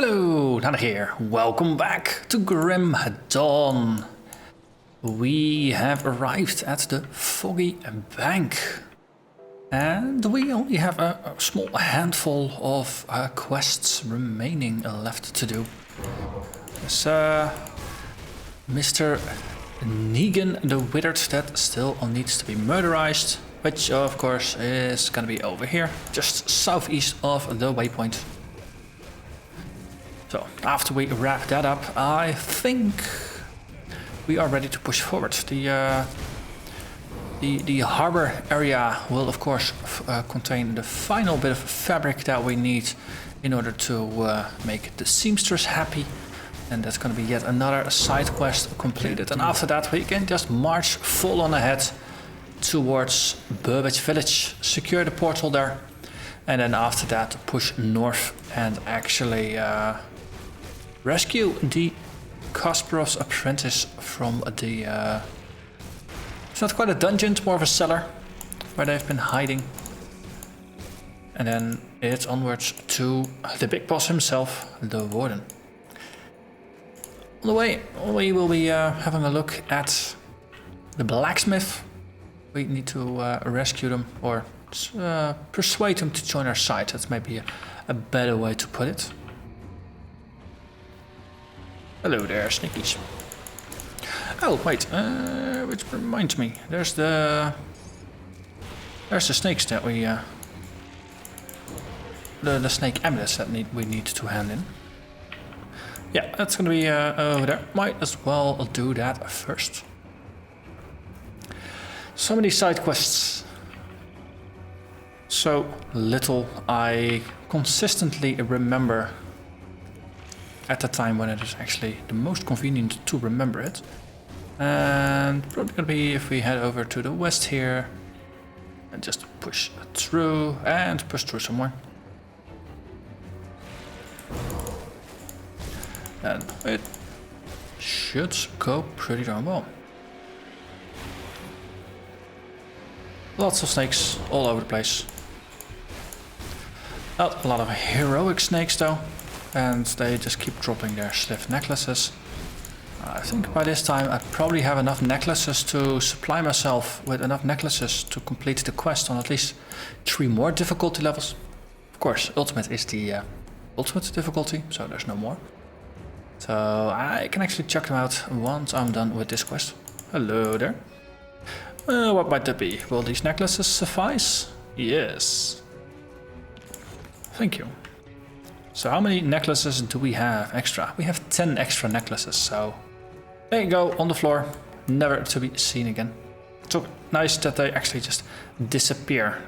Hello, Narnach here. Welcome back to Grim Dawn. We have arrived at the Foggy Bank. And we only have a small handful of quests remaining left to do. There's Mr. Negan the Withered that still needs to be murderized, which of course is gonna be over here, just southeast of the waypoint. So after we wrap that up, I think we are ready to push forward. The harbor area will of course contain the final bit of fabric that we need in order to make the seamstress happy. And that's going to be yet another side quest completed. And after that we can just march full on ahead towards Burrwitch village, secure the portal there. And then after that push north and actually rescue the Kasparov's apprentice from the... it's not quite a dungeon, it's more of a cellar where they've been hiding. And then it's onwards to the big boss himself, the Warden. On the way, we will be having a look at the blacksmith. We need to rescue them or persuade them to join our side. That's maybe a better way to put it. Hello there, sneakies. Oh, wait, which reminds me, there's the snakes that we, the snake amulets that we need to hand in. Yeah, that's gonna be over there. Might as well do that first. So many side quests. So little I consistently remember at the time when it is actually the most convenient to remember it. And probably gonna be if we head over to the west here and just push through and push through somewhere. And it should go pretty darn well. Lots of snakes all over the place. Not a lot of heroic snakes though. And they just keep dropping their sliff necklaces. I think by this time I probably have enough necklaces to supply myself with enough necklaces to complete the quest on at least 3 more difficulty levels. Of course, ultimate is the ultimate difficulty, so there's no more. So I can actually check them out once I'm done with this quest. Hello there. What might that be? Will these necklaces suffice? Yes. Thank you. So how many necklaces do we have extra? We have 10 extra necklaces, so there you go, on the floor, never to be seen again. So nice that they actually just disappear.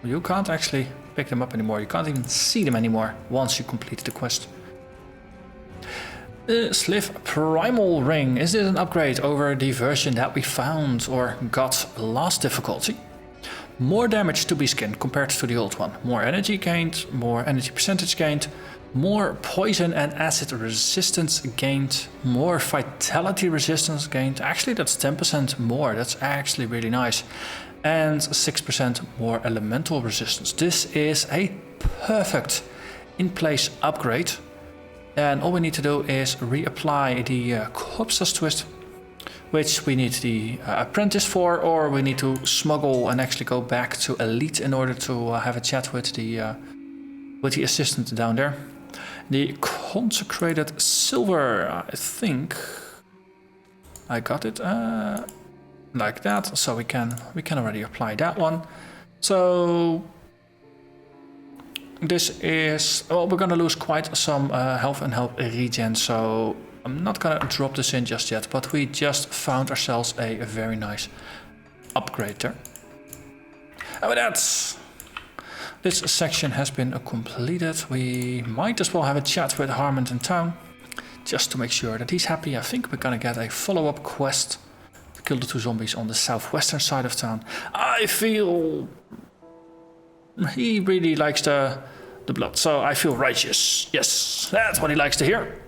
You can't actually pick them up anymore, you can't even see them anymore once you complete the quest. The Sliff Primal Ring, is this an upgrade over the version that we found or got last difficulty? More damage to be skinned compared to the old one. More energy gained, more energy percentage gained, more poison and acid resistance gained, more vitality resistance gained. Actually, that's 10% more. That's actually really nice. And 6% more elemental resistance. This is a perfect in-place upgrade. And all we need to do is reapply the Corpse's Twist, which we need the apprentice for, or we need to smuggle and actually go back to Elite in order to have a chat with the assistant down there. The consecrated silver, I think I got it like that, so we can already apply that one. So this is, well, we're gonna lose quite some health and health regen, so I'm not gonna drop this in just yet, but we just found ourselves a very nice upgrade there. And with that, this section has been completed. We might as well have a chat with Harmond in town, just to make sure that he's happy. I think we're gonna get a follow-up quest to kill the 2 zombies on the southwestern side of town. I feel he really likes the blood, so I feel righteous. Yes, that's what he likes to hear.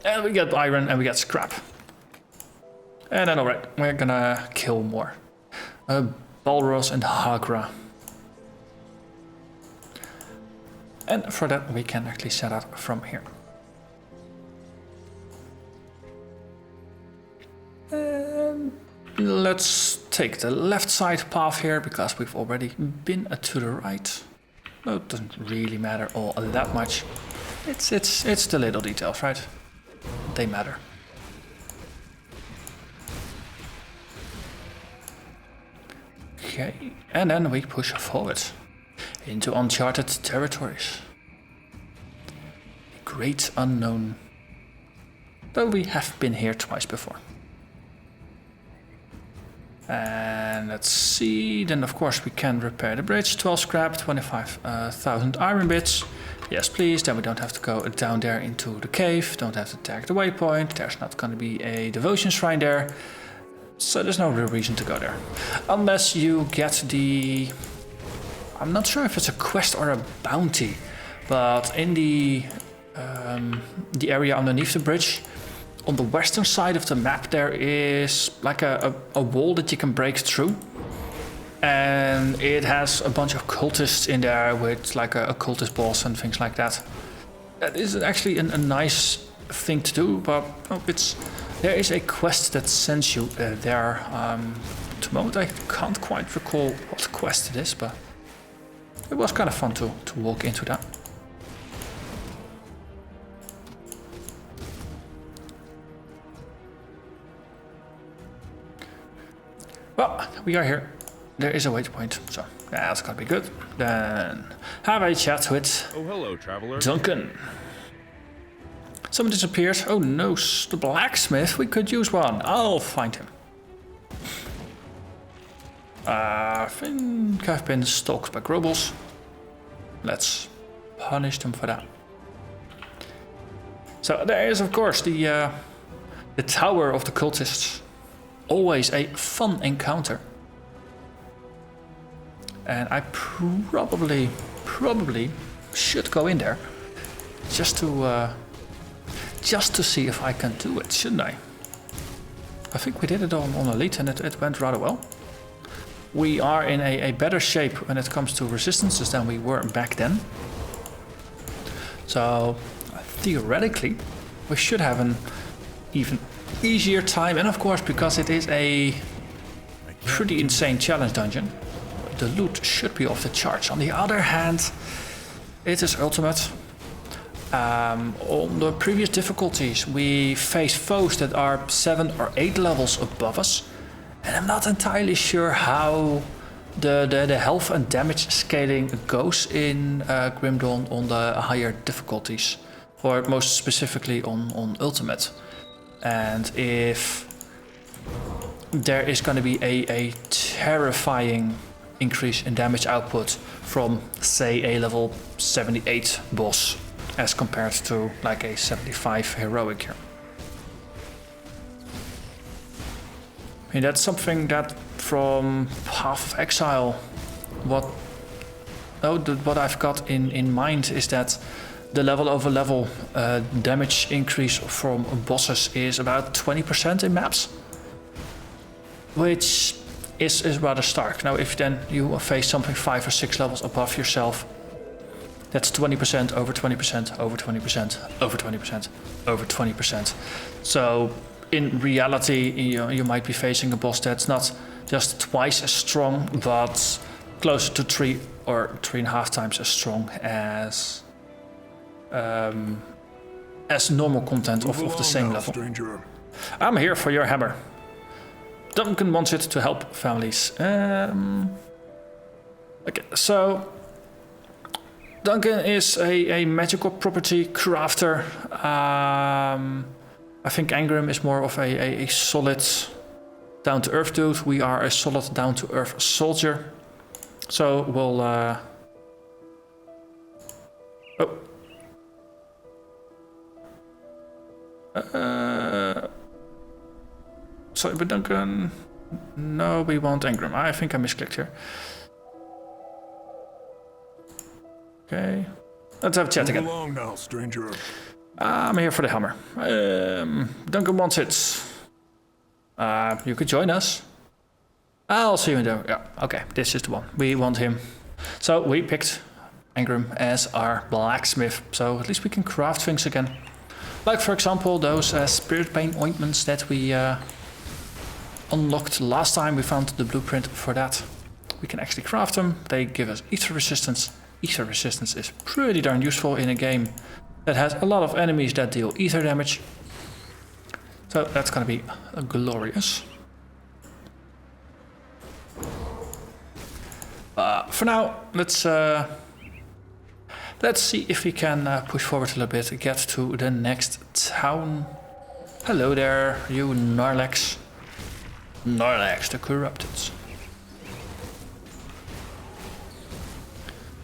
And we get iron and we get scrap. And then alright, we're gonna kill more. Balros and Hagra. And for that we can actually set out from here. Let's take the left side path here because we've already been to the right. No, it doesn't really matter all that much. It's the little details, right? They matter. Okay, and then we push forward into uncharted territories. The great unknown. Though we have been here twice before. And let's see, then of course we can repair the bridge. 12 scrap, 25,000 iron bits. Yes please, then we don't have to go down there into the cave. Don't have to tag the waypoint. There's not going to be a devotion shrine there. So there's no real reason to go there. Unless you get the... I'm not sure if it's a quest or a bounty. But in the area underneath the bridge, on the western side of the map there is like a wall that you can break through. And it has a bunch of cultists in there with like a cultist boss and things like that. That is actually a nice thing to do, but there is a quest that sends you there. At the moment I can't quite recall what quest it is, but it was kind of fun to walk into that. Well, we are here. There is a waypoint, so that's gonna be good. Then have a chat with hello, traveler. Duncan. Someone disappeared. Oh no, the blacksmith. We could use one. I'll find him. I think I've been stalked by Grobbles. Let's punish them for that. So there is, of course, the tower of the cultists. Always a fun encounter. And I probably should go in there just to see if I can do it, shouldn't I? I think we did it on Elite and it went rather well. We are in a better shape when it comes to resistances than we were back then. So theoretically we should have an even easier time, and of course because it is a pretty insane challenge dungeon, the loot should be off the charts. On the other hand, it is ultimate. On the previous difficulties we faced foes that are 7 or 8 levels above us, and I'm not entirely sure how the health and damage scaling goes in Grim Dawn on the higher difficulties, or most specifically on ultimate. And if there is going to be a terrifying increase in damage output from, say, a level 78 boss as compared to like a 75 heroic here. I mean, that's something that from Path of Exile, what I've got in mind is that the level over level damage increase from bosses is about 20% in maps, which is rather stark. Now if then you face something 5 or 6 levels above yourself, that's 20% over 20% over 20% over 20% over 20%. So in reality you might be facing a boss that's not just twice as strong, but closer to 3 or 3.5 times as strong as normal content of the same level. Stranger. I'm here for your hammer. Duncan wants it to help families. Okay, so Duncan is a magical property crafter. I think Angrim is more of a solid down-to-earth dude. We are a solid down-to-earth soldier. So we'll... Sorry, but Duncan... No, we want Angrim. I think I misclicked here. Okay. Let's have a chat again. Move along now, stranger. I'm here for the hammer. Duncan wants it. You could join us. I'll see you in there. Yeah, okay, this is the one. We want him. So we picked Engram as our blacksmith, so at least we can craft things again. Like for example those spirit pain ointments that we unlocked last time we found the blueprint for that. We can actually craft them, they give us ether resistance. Ether resistance is pretty darn useful in a game that has a lot of enemies that deal ether damage. So that's gonna be glorious. For now, let's see if we can push forward a little bit, get to the next town. Hello there, you Narnach. Narnach the Corrupted.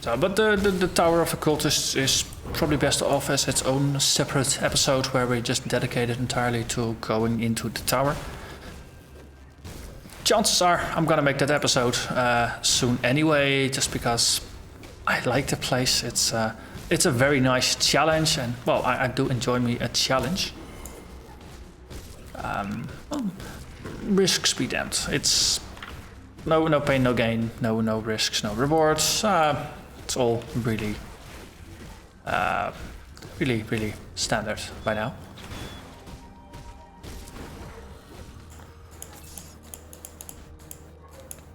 So, but the Tower of Occultists is probably best off as its own separate episode where we just dedicate it entirely to going into the tower. Chances are I'm gonna make that episode soon anyway, just because I like the place. It's a very nice challenge, and well, I do enjoy me a challenge. Well, risks be damned. It's no pain, no gain, no risks, no rewards. It's all really, really standard by now.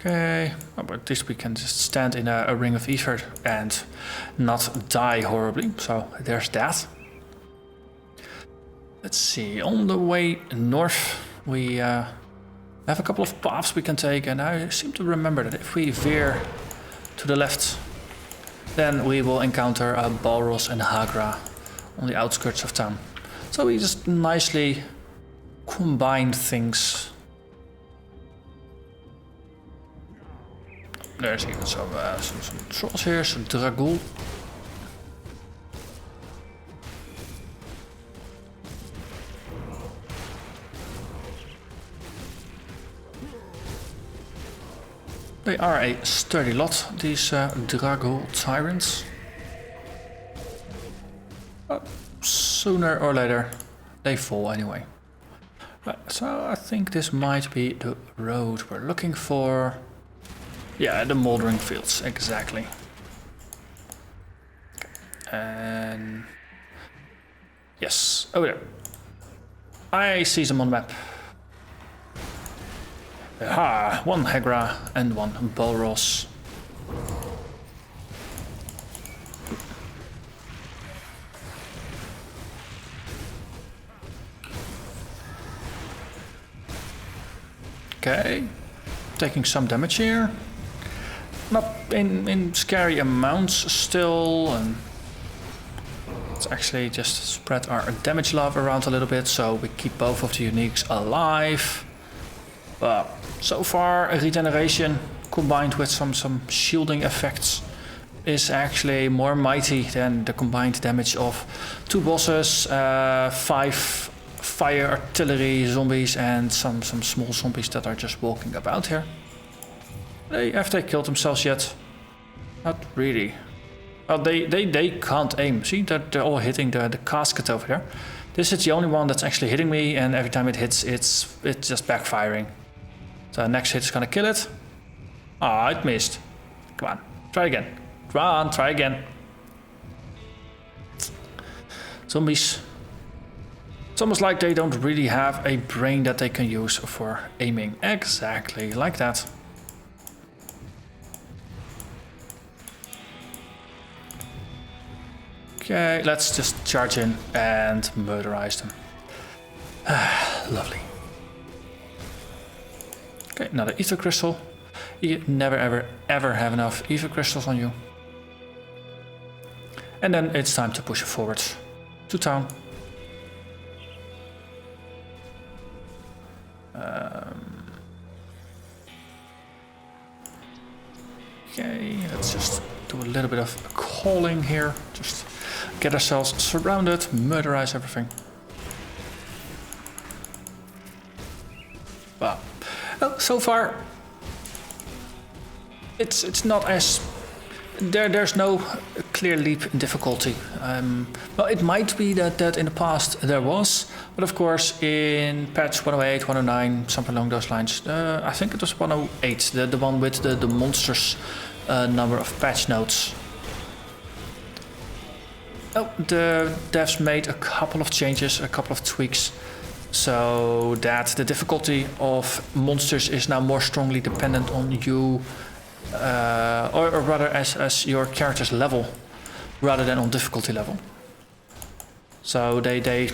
Okay, oh, but at least we can just stand in a ring of ether and not die horribly, so there's that. Let's see, on the way north we have a couple of paths we can take, and I seem to remember that if we veer to the left, then we will encounter Balros and Hagra on the outskirts of town. So we just nicely combine things. There's even some trolls here, some Dragul. They are a sturdy lot, these Dragul tyrants. But sooner or later, they fall anyway. Right, so I think this might be the road we're looking for. Yeah, the Mouldering Fields, exactly. And yes, over there. I see them on the map. Aha, one Hagra and one Balros. Okay, taking some damage here. Not in scary amounts still, and let's actually just spread our damage love around a little bit so we keep both of the uniques alive. But so far, a regeneration combined with some shielding effects is actually more mighty than the combined damage of 2 bosses, 5 fire artillery zombies, and some small zombies that are just walking about here. Have they killed themselves yet? Not really. Well, they can't aim. See, they're all hitting the casket over there. This is the only one that's actually hitting me, and every time it hits, it's just backfiring. So next hit is gonna kill it. Ah, it missed. Come on, try again. Come on, try again. Zombies. It's almost like they don't really have a brain that they can use for aiming. Exactly like that. Okay, let's just charge in and murderize them. Lovely. Okay, another ether crystal. You never ever have enough ether crystals on you. And then it's time to push it forward to town. Okay, let's just do a little bit of calling here. Just get ourselves surrounded, murderize everything. Well, so far it's not as there's no clear leap in difficulty. Well, it might be that in the past there was, but of course in patch 108, 109, something along those lines. I think it was 108, the one with the monsters number of patch notes. Oh, the devs made a couple of changes, a couple of tweaks, so that the difficulty of monsters is now more strongly dependent on you, or rather as your character's level, rather than on difficulty level. So they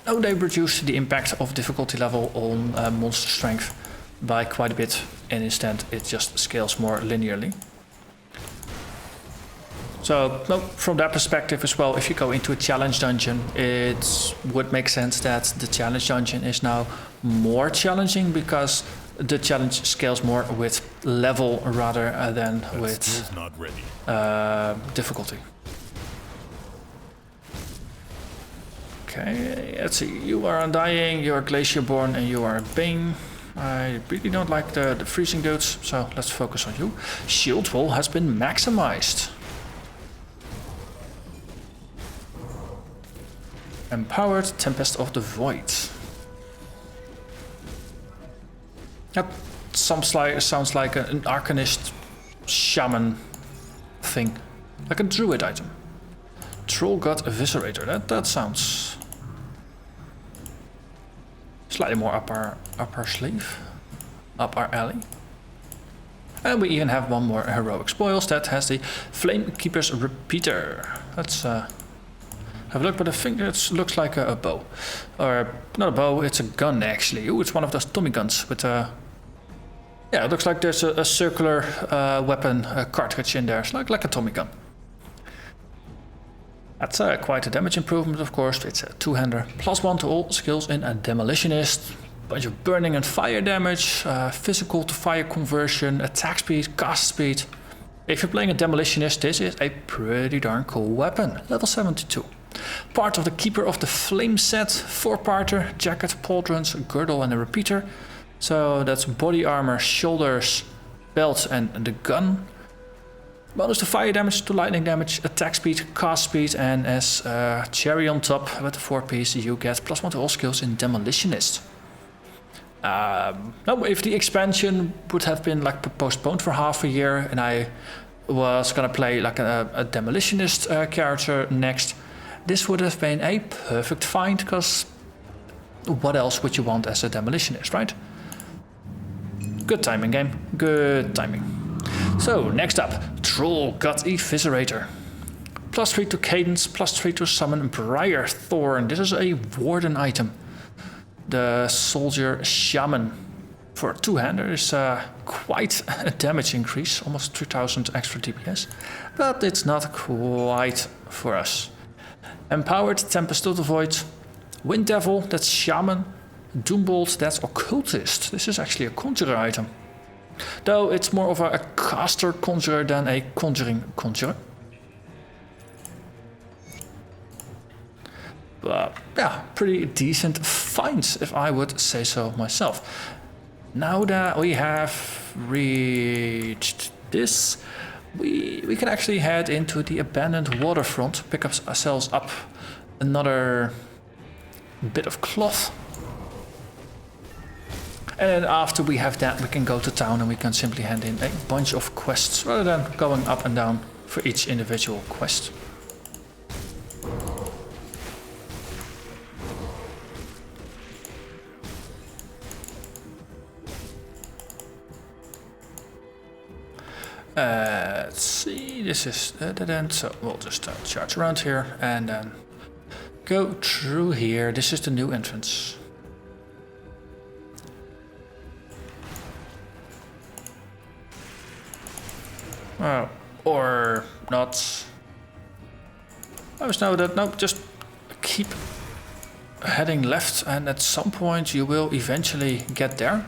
reduced the impact of difficulty level on monster strength by quite a bit, and instead it just scales more linearly. So from that perspective as well, if you go into a challenge dungeon, it would make sense that the challenge dungeon is now more challenging because the challenge scales more with level rather than with difficulty. Okay, let's see. You are Undying, you are Glacierborn, and you are Bane. I really don't like the freezing dudes, so let's focus on you. Shield wall has been maximized. Empowered Tempest of the Void. That sounds like an Arcanist shaman thing. Like a druid item. Troll God Eviscerator. That sounds slightly more up our sleeve. Up our alley. And we even have one more heroic spoils that has the Flamekeeper's Repeater. Let's have a look, but I think it looks like a bow. Or not a bow, it's a gun actually. Ooh, it's one of those Tommy guns with a... Yeah, it looks like there's a circular weapon cartridge in there. It's like a Tommy gun. That's quite a damage improvement, of course. It's a two-hander. +1 to all skills in a Demolitionist. Bunch of burning and fire damage. Physical to fire conversion. Attack speed, cast speed. If you're playing a Demolitionist, this is a pretty darn cool weapon. Level 72. Part of the Keeper of the Flame set. 4-parter. Jacket, pauldrons, girdle and a repeater. So that's body armor, shoulders, belt and the gun. Bonus to fire damage, to lightning damage, attack speed, cast speed, and as cherry on top with the 4-piece you get +1 to all skills in Demolitionist. Now if the expansion would have been like postponed for half a year and I was gonna play like a Demolitionist character next, this would have been a perfect find, because what else would you want as a Demolitionist, right? Good timing, game. Good timing. So, next up, Troll God Eviscerator. +3 to Cadence, +3 to summon Briar Thorn. This is a Warden item. The Soldier Shaman. For a two-hander is quite a damage increase, almost 3000 extra DPS. But it's not quite for us. Empowered Tempest of the Void. Wind Devil, that's Shaman. Doombolt, that's Occultist. This is actually a Conjurer item. Though it's more of a caster Conjurer than a conjuring Conjurer. But yeah, pretty decent finds if I would say so myself. Now that we have reached this, we can actually head into the abandoned waterfront, pick ourselves up another bit of cloth. And then after we have that, we can go to town and we can simply hand in a bunch of quests rather than going up and down for each individual quest. Let's see, this is the dead end, so we'll just charge around here and then go through here. This is the new entrance. Or not. I was know that, no, just keep heading left and at some point you will eventually get there.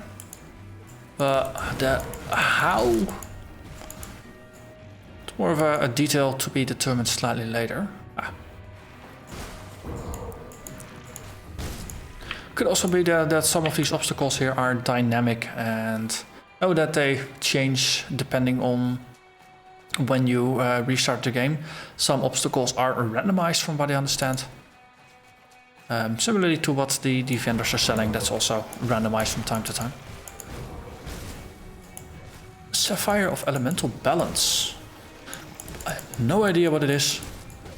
But how? It's more of a detail to be determined slightly later. Could also be that some of these obstacles here are dynamic and that they change depending on when you restart the game. Some obstacles are randomized from what I understand. Similarly to what the vendors are selling, that's also randomized from time to time. Sapphire of Elemental Balance. I have no idea what it is.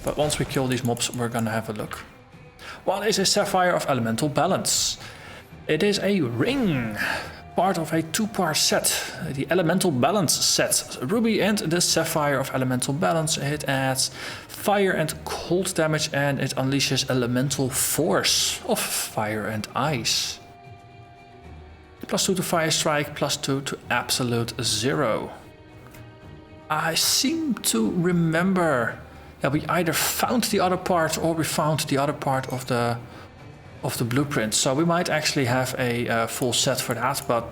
But once we kill these mobs, we're gonna have a look. What is a Sapphire of Elemental Balance? It is a ring, part of a two-part set, the Elemental Balance set. Ruby and the Sapphire of Elemental Balance. It adds fire and cold damage and it unleashes elemental force of fire and ice. +2 to fire strike, +2 to absolute 0. I seem to remember that we either found the other part or we found the other part of the blueprint. So we might actually have a full set for that, but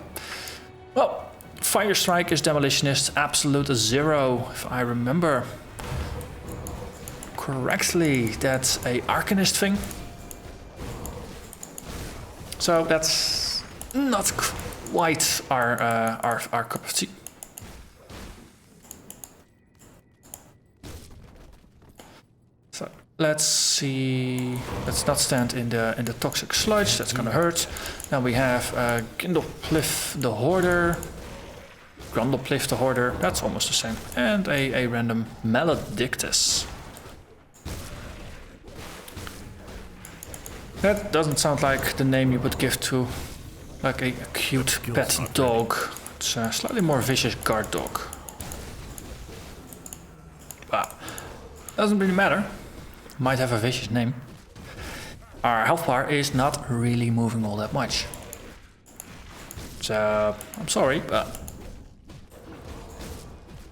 well, fire strike is demolitionist, absolute 0 if I remember correctly. That's a arcanist thing. So that's not quite our cup of tea. So let's see. Let's not stand in the toxic sludge. That's gonna hurt. Now we have Grindelplif the Hoarder, Grundleplif the Hoarder. That's almost the same, and a random Maledictus. That doesn't sound like the name you would give to like a cute pet dog. It's a slightly more vicious guard dog. But doesn't really matter. Might have a vicious name. Our health bar is not really moving all that much. So I'm sorry, but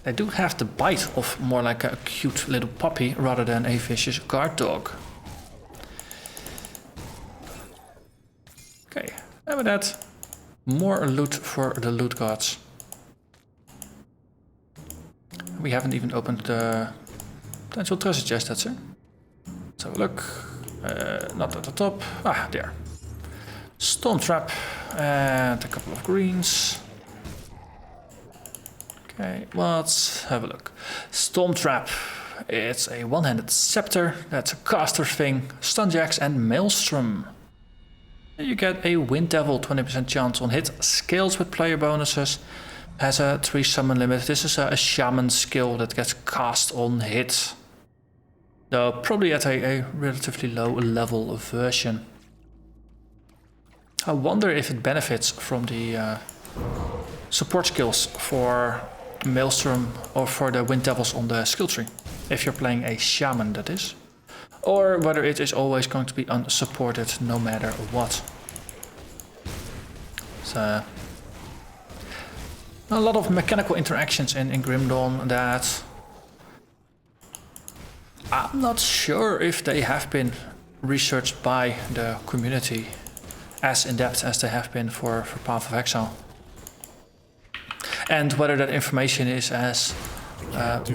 they do have the bite of more like a cute little puppy rather than a vicious guard dog. Okay, and with that, more loot for the loot gods. We haven't even opened the potential treasure chest, that's it. Let's have a look. Not at the top. Ah, there. Storm Trap and a couple of greens. Okay, let's have a look. Storm Trap. It's a one-handed scepter. That's a caster thing. Stunjacks and Maelstrom. You get a Wind Devil, 20% chance on hit. Scales with player bonuses. Has a 3 summon limit. This is a shaman skill that gets cast on hit. Though probably at a relatively low level version. I wonder if it benefits from the support skills for Maelstrom or for the Wind Devils on the skill tree. If you're playing a shaman, that is. Or whether it is always going to be unsupported no matter what. So, a lot of mechanical interactions in Grim Dawn that I'm not sure if they have been researched by the community as in depth as they have been for Path of Exile. And whether that information is as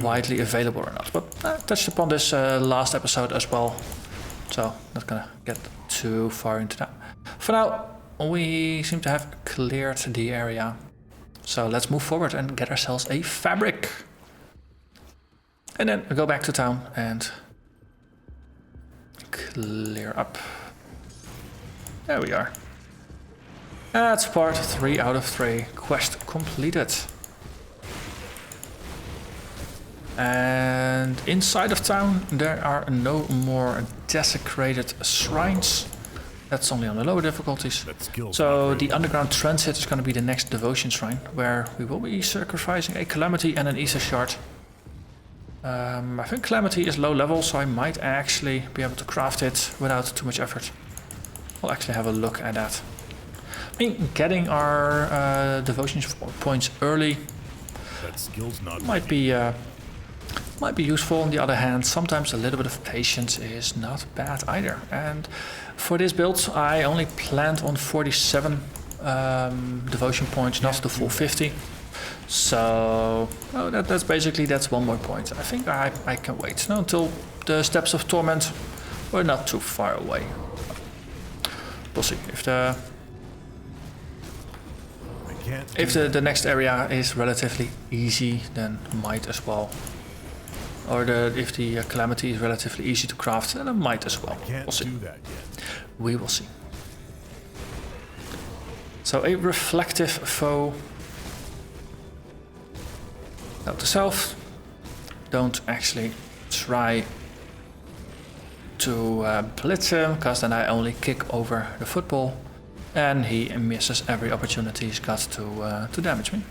widely available or not. But I touched upon this last episode as well, so not gonna get too far into that. For now, we seem to have cleared the area, so let's move forward and get ourselves a fabric. And then go back to town and clear up. There we are. That's part 3 out of 3. Quest completed. And inside of town there are no more desecrated shrines. That's only on the lower difficulties. So the underground transit is going to be the next devotion shrine, where we will be sacrificing a calamity and an ether shard. I think calamity is low level, so I might actually be able to craft it without too much effort. We'll actually have a look at that. I mean, getting our devotion points early might be useful. On the other hand, sometimes a little bit of patience is not bad either. And for this build, I only planned on 47 devotion points, not the full 50. So that's one more point. I think I can wait until the Steps of Torment. We're not too far away. We'll see if the next area is relatively easy, then might as well. Or if the calamity is relatively easy to craft, then it might as well. We'll see. We will see. So a reflective foe. Note to self, don't actually try to blitz him, because then I only kick over the football, and he misses every opportunity he's got to damage me.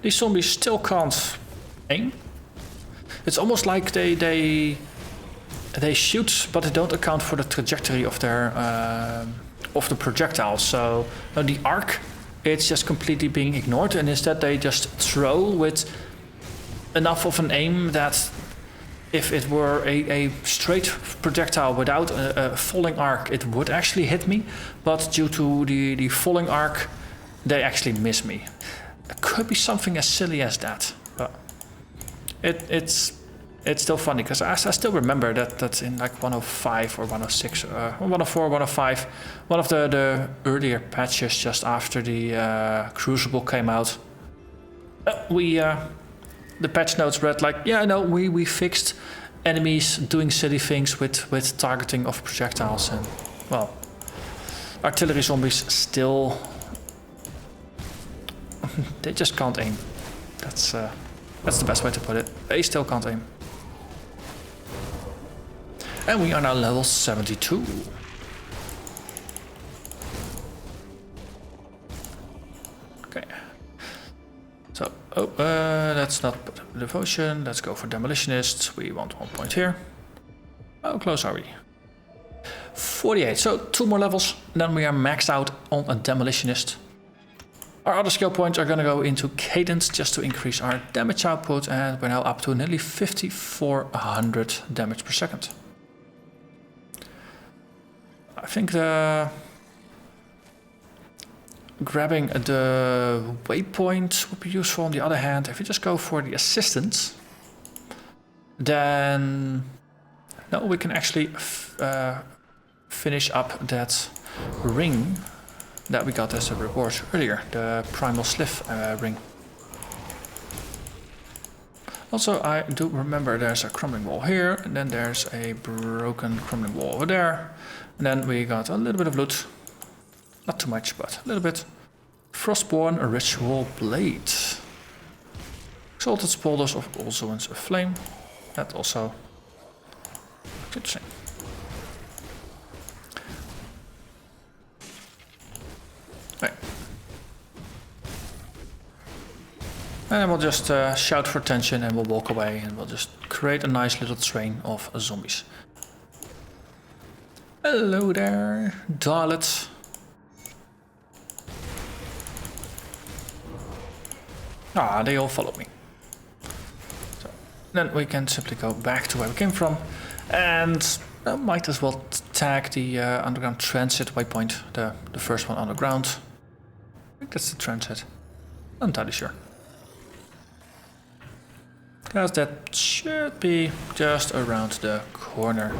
These zombies still can't aim. It's almost like they shoot, but they don't account for the trajectory of their of the projectile. So the arc, it's just completely being ignored, and instead they just throw with enough of an aim that if it were a straight projectile without a falling arc, it would actually hit me. But due to the falling arc, they actually miss me. It could be something as silly as that, but it's still funny, because I still remember that in like 105 or 106, 104, 105, one of the earlier patches just after the Crucible came out, the patch notes read like, yeah, no, we fixed enemies doing silly things with targeting of projectiles, and well, artillery zombies still they just can't aim. That's the best way to put it. They still can't aim. And we are now level 72. Okay. So, let's not put devotion. Let's go for demolitionists. We want 1 point here. How close are we? 48. So 2 more levels, and then we are maxed out on a demolitionist. Our other skill points are going to go into Cadence just to increase our damage output, and we're now up to nearly 5,400 damage per second. I think grabbing the waypoint would be useful. On the other hand, if you just go for the assistance, then no, we can actually finish up that ring that we got as a reward earlier, the Primal Sliff ring. Also, I do remember there's a crumbling wall here, and then there's a broken crumbling wall over there. And then we got a little bit of loot. Not too much, but a little bit. Frostborn Ritual Blade. Exalted Spolders of All Zones of Flame. That also interesting. Right. And we'll just shout for attention, and we'll walk away, and we'll just create a nice little train of zombies. Hello there, Dalet. Ah, they all follow me. So then we can simply go back to where we came from, and I might as well tag the underground transit waypoint, the first one underground. I think that's the transit. I'm not entirely sure. Because that should be just around the corner.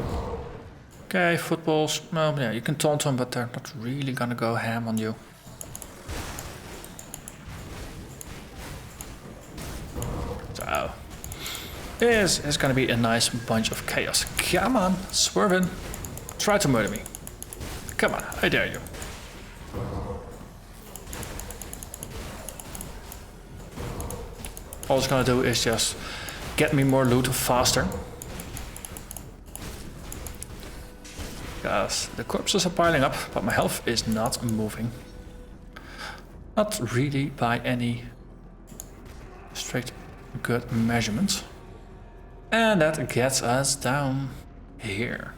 Okay, footballs. Well, yeah, you can taunt them, but they're not really gonna go ham on you. So, this is gonna be a nice bunch of chaos. Come on, swerve in. Try to murder me. Come on, I dare you. All it's gonna do is just get me more loot faster. Because the corpses are piling up, but my health is not moving. Not really by any straight good measurement. And that gets us down here.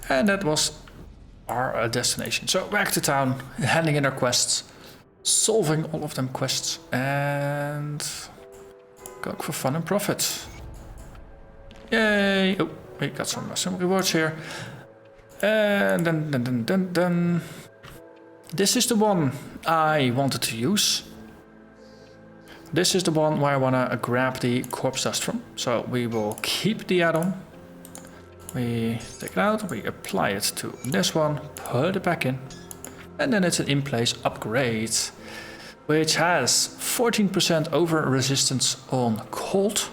And that was our destination. So back to town, handing in our quests, solving all of them quests, and going for fun and profit. Yay! Oh, we got some rewards here. And then. This is the one I wanted to use. This is the one where I want to grab the corpse dust from. So we will keep the add-on. We take it out, we apply it to this one, put it back in. And then it's an in-place upgrade, which has 14% over resistance on cold,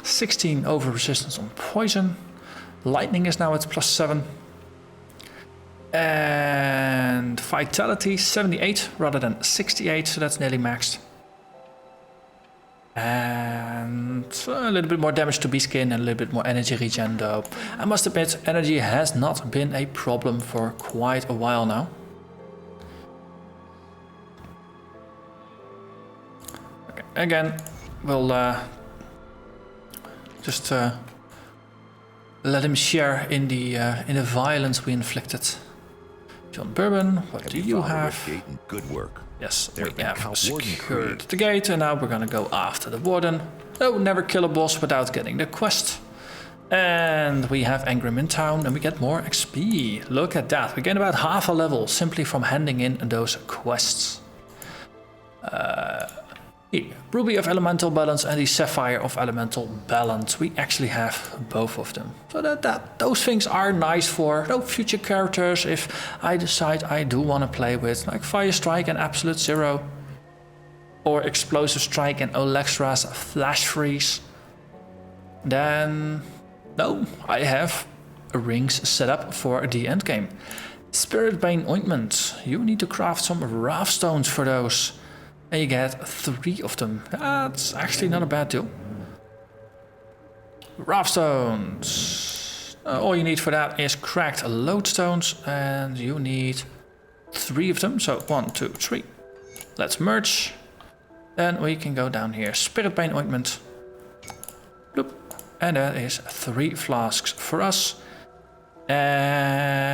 16 over resistance on poison, lightning is now at +7, and vitality 78 rather than 68, so that's nearly maxed. And a little bit more damage to be skin and a little bit more energy regen though. I must admit, energy has not been a problem for quite a while now. Okay, again, we'll just let him share in the violence we inflicted. John Bourbon, what do you have? Good work. Yes, we have secured the gate, and now we're gonna go after the warden. Oh, never kill a boss without getting the quest. And we have Angrim in town, and we get more XP. Look at that, we gain about half a level simply from handing in those quests. Here, Ruby of Elemental Balance and the Sapphire of Elemental Balance. We actually have both of them. So those things are nice for future characters if I decide I do want to play with like Fire Strike and Absolute Zero. Or Explosive Strike and Olextra's Flash Freeze. Then, no, I have rings set up for the endgame. Spirit Bane Ointment. You need to craft some Wrath Stones for those. And you get 3 of them. That's actually not a bad deal. Wrath Stones. All you need for that is cracked Lodestones. And you need 3 of them. So 1, 2, 3. Let's merge. Then we can go down here. Spirit Bane Ointment. Bloop. And that is 3 flasks for us. And...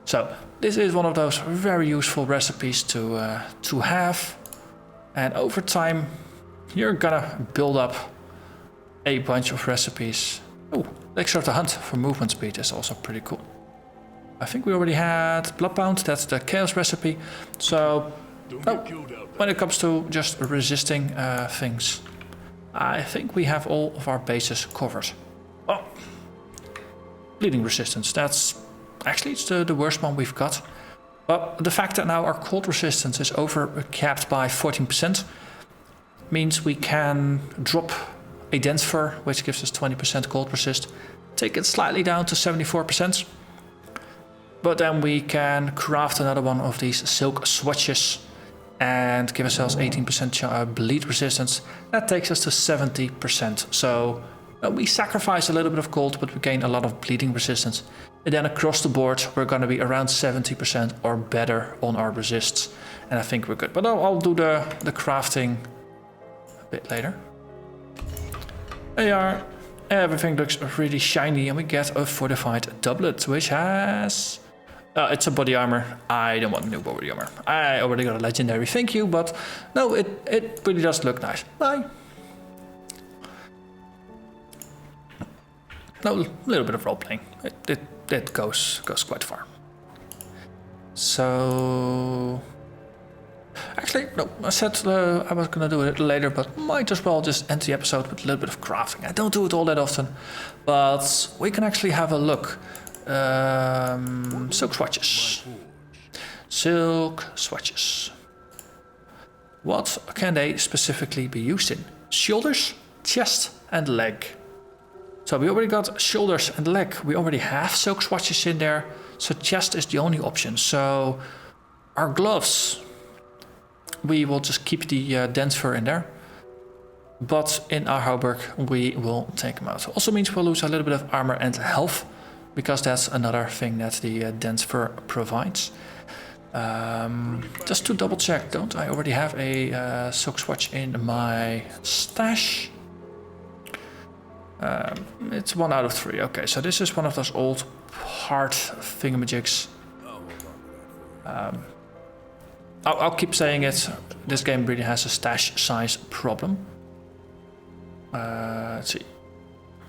so, this is one of those very useful recipes to have. And over time, you're gonna build up a bunch of recipes. Oh, Elixir of the Hunt for movement speed is also pretty cool. I think we already had Bloodbound, that's the Chaos recipe. So, when it comes to just resisting things, I think we have all of our bases covered. Oh, bleeding resistance, that's... actually, it's the worst one we've got. But the fact that now our cold resistance is over-capped by 14% means we can drop a dense fur, which gives us 20% cold resist, take it slightly down to 74%. But then we can craft another one of these silk swatches and give ourselves 18% bleed resistance. That takes us to 70%. So we sacrifice a little bit of cold, but we gain a lot of bleeding resistance. And then across the board, we're going to be around 70% or better on our resists. And I think we're good. But I'll do the crafting a bit later. There you are. Everything looks really shiny and we get a fortified doublet, which has... it's a body armor. I don't want a new body armor. I already got a legendary, thank you. But no, it really does look nice. Bye. No, a little bit of role-playing. It goes quite far. So... actually, no, I said I was gonna do it later, but might as well just end the episode with a little bit of crafting. I don't do it all that often, but we can actually have a look. Silk swatches. Silk swatches. What can they specifically be used in? Shoulders, chest, and leg. So we already got shoulders and leg. We already have silk swatches in there. So chest is the only option. So our gloves, we will just keep the dense fur in there. But in our hauberk, we will take them out. Also means we'll lose a little bit of armor and health, because that's another thing that the dense fur provides. Just to double check, don't I already have a silk swatch in my stash? It's 1 out of 3. Okay, so this is one of those old hard thingamajigs. I'll keep saying it. This game really has a stash size problem. Let's see.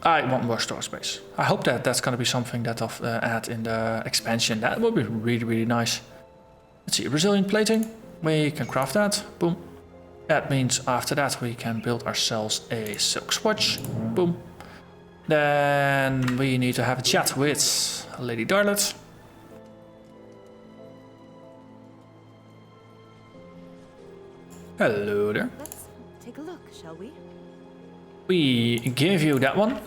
I want more store space. I hope that that's going to be something that I'll add in the expansion. That would be really, really nice. Let's see. Resilient plating. We can craft that. Boom. That means after that we can build ourselves a silk swatch. Boom. Then we need to have a chat with Lady Darlet. Hello there. Let's take a look, shall we? We give you that one.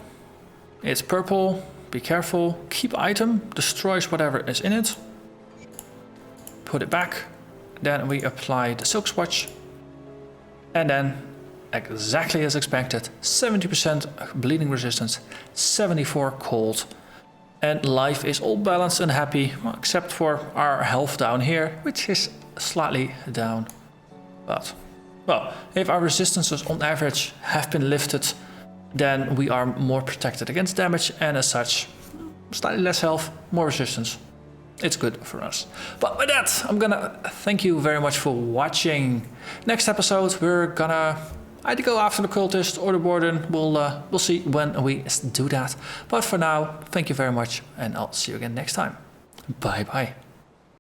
It's purple. Be careful. Keep item. Destroys whatever is in it. Put it back. Then we apply the silk swatch. And then, exactly as expected, 70% bleeding resistance, 74 cold. And life is all balanced and happy, well, except for our health down here, which is slightly down. But, well, if our resistances on average have been lifted, then we are more protected against damage, and as such, slightly less health, more resistance. It's good for us. But with that, I'm gonna thank you very much for watching. Next episode, we're gonna either go after the cultist or the warden. We'll see when we do that. But for now, thank you very much, and I'll see you again next time. Bye bye.